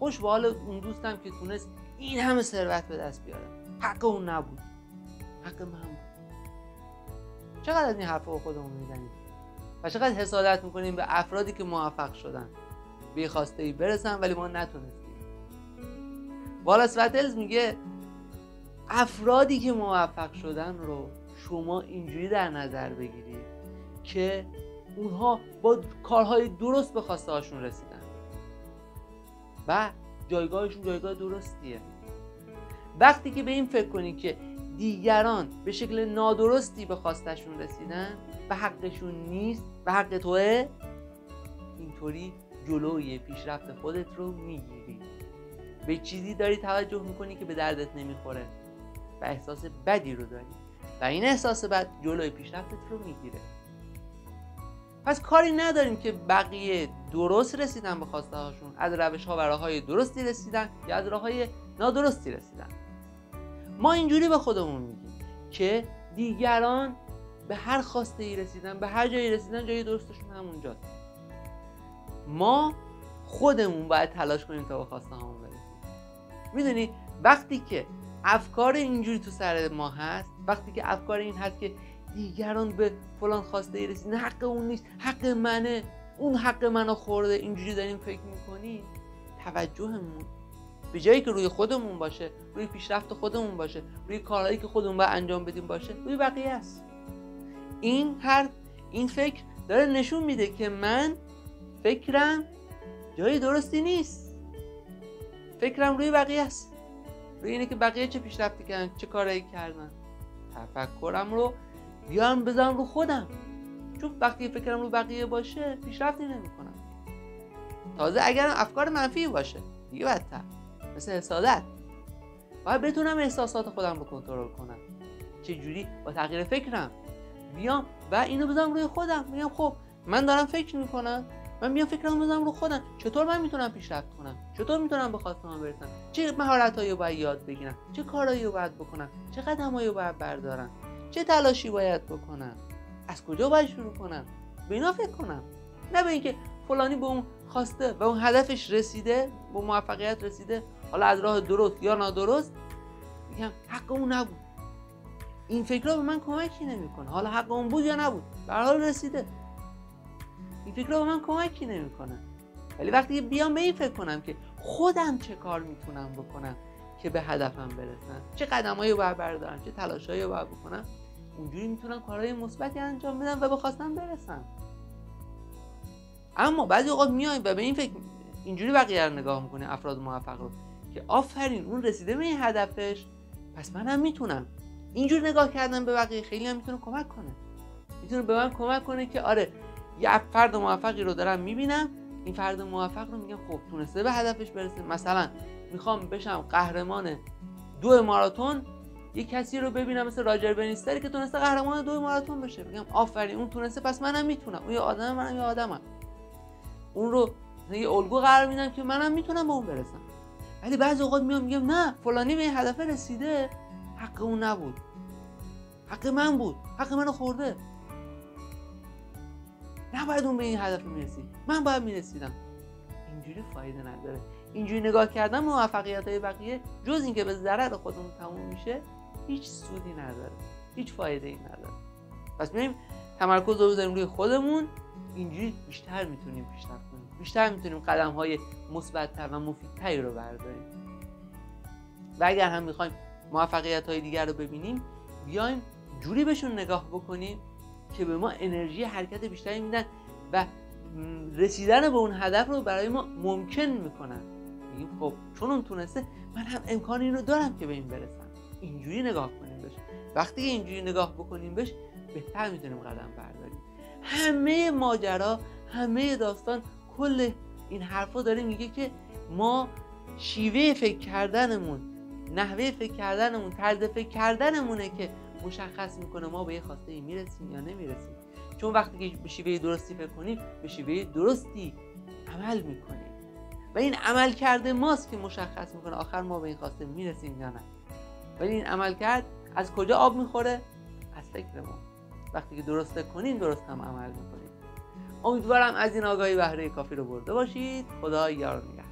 خوش به حال اون دوستم که تونست این همه ثروت به دست بیاره. حق اون نبود، حق من بود. چقدر از این حرفا خودمون میزنیم و چقدر حسادت میکنیم به افرادی که موفق شدن، به خواسته‌ای برسن ولی ما نتونستیم. والاس وتلز میگه افرادی که موفق شدن رو شما اینجوری در نظر بگیرید که اونها با کارهای درست به خواسته هاشون رسیدن و جایگاهشون جایگاه درستیه. وقتی که به این فکر کنی که دیگران به شکل نادرستی به خواستشون رسیدن و حقشون نیست و حق توه، اینطوری جلوی پیشرفت خودت رو میگیری. به چیزی داری توجه میکنی که به دردت نمیخوره و احساس بدی رو داری و این احساس بد جلوی پیشرفتت رو میگیره. پس کاری نداریم که بقیه درست رسیدن به خواسته هاشون، از روش ها و راه های درستی رسیدن یا از راه های نادرستی رسیدن. ما اینجوری به خودمون میگیم که دیگران به هر خواسته ای رسیدن، به هر جایی رسیدن، جای درستشون همونجاست. ما خودمون باید تلاش کنیم تا به خواسته هامون برسیم. میدونی وقتی که افکار اینجوری تو سر ما هست، وقتی که افکار این هست که دیگران به فلان خواسته ای رسیدن، حق اون نیست، حق منه، اون حق منو خورده، اینجوری داریم فکر میکنیم، توجهمون به جایی که روی خودمون باشه، روی پیشرفت خودمون باشه، روی کارهایی که خودمون باید انجام بدیم باشه، روی بقیه است. این فکر داره نشون میده که من فکرم جای درستی نیست، فکرم روی بقیه است، روی اینه که بقیه چه پیشرفتی کردن، چه کارایی کردن. تفکرم رو بیام بذارم رو خودم، چون وقتی فکرم رو بقیه باشه پیشرفتی نمی‌کنم. تازه اگر افکار منفی باشه دیگه بدتر، مثل حسادت. باید بتونم احساسات خودم رو کنترل کنم. چه جوری؟ با تغییر فکرم بیام و اینو بذارم روی خودم. میگم خب من دارم فکر میکنم، من بیام فکرم بذارم رو خودم. چطور من میتونم پیشرفت کنم؟ چطور میتونم به خواسته‌ام برسم؟ چه مهارتایی رو باید یاد بگیرم؟ چه کارایی رو باید بکنم؟ چه قدمایی رو باید بردارم؟ چه تلاشی باید بکنم؟ از کجا باید شروع کنم؟ به اینا فکر کنم، نه به اینکه فلانی به اون خواسته و اون هدفش رسیده، به موفقیت رسیده، حالا از راه درست یا نادرست، میگم حق اون نبود. این فکرها به من کمکی نمیکنه. حالا حق اون بود یا نبود، به هر حال رسیده. این فکرها به من کمکی نمیکنه. ولی وقتی بیام به این فکر کنم که خودم چه کار میتونم بکنم که به هدفم برسم، چه قدمایی رو باید بردارم، چه تلاشایی رو باید بکنم، اونجوری میتونم کارهای مثبتی انجام بدم و به خواستم برسم. اما بعضی اوقات میایم و به این فکر اینجوری بقیه رو نگاه میکنه، افراد موفق رو، که آفرین اون رسیده به این هدفش، پس منم میتونم. اینجور نگاه کردن به بقیه خیلی هم میتونه کمک کنه. میتونه به من کمک کنه که آره یه فرد موفقی رو دارم میبینم، این فرد موفق رو میگم خب تونسته به هدفش برسه. مثلا میخوام بشم قهرمان 2 ماراتون، یه کسی رو ببینم مثل راجر بنیستری که تونسته قهرمان 2 ماراتون بشه، میگم آفرین اون تونسته، پس منم میتونم. اون یه آدمه، منم یه آدمم. اون رو یه الگو قرار میدم که منم میتونم به اون برسم. ولی بعضی اوقات میگم نه فلانی به این هدف رسیده، حق اون نبود، حق من بود، حق منو خورده، نباید اون به این هدف میرسید، من باید میرسیدم. اینجوری فایده نداره. اینجوری نگاه کردن به موفقیت‌های بقیه جز اینکه به ضرر خودمون تموم میشه، هیچ سودی نداره، هیچ فایده‌ای نداره. پس میایم تمرکز رو بذاریم روی خودمون، اینجوری بیشتر میتونیم پیشرفت کنیم، بیشتر میتونیم قدم‌های مثبت‌تر و مفیدتری رو برداریم. و اگر هم می‌خوایم موفقیت‌های دیگر رو ببینیم، بیایم جوری بهشون نگاه بکنیم که به ما انرژی حرکت بیشتری میدن و رسیدن به اون هدف رو برای ما ممکن میکنن. میگیم خب چون اون تونسته، من هم امکان این رو دارم که به این برسم. اینجوری نگاه کنیم بهش. وقتی اینجوری نگاه بکنیم بهش، بهتر میتونیم قدم برداریم. همه ماجرا، همه داستان، کل این حرفا داره میگه که ما شیوه فکر کردنمون، نحوه فکر کردنمون، طرز فکر کردنمونه که مشخص میکنه ما به یه خواسته میرسیم یا نمیرسیم. چون وقتی که به شیوه درستی فکر کنیم، به شیوه درستی عمل میکنیم و این عمل کرده ماست که مشخص میکنه آخر ما به این خواسته میرسیم یا نه. ولی این عمل کرد از کجا آب میخوره؟ از فکر ما. وقتی که درست فکر کنیم، درست هم عمل میکنیم. امیدوارم از این آگاهی بهره کافی رو برده باشید. خدا یار نگهدار.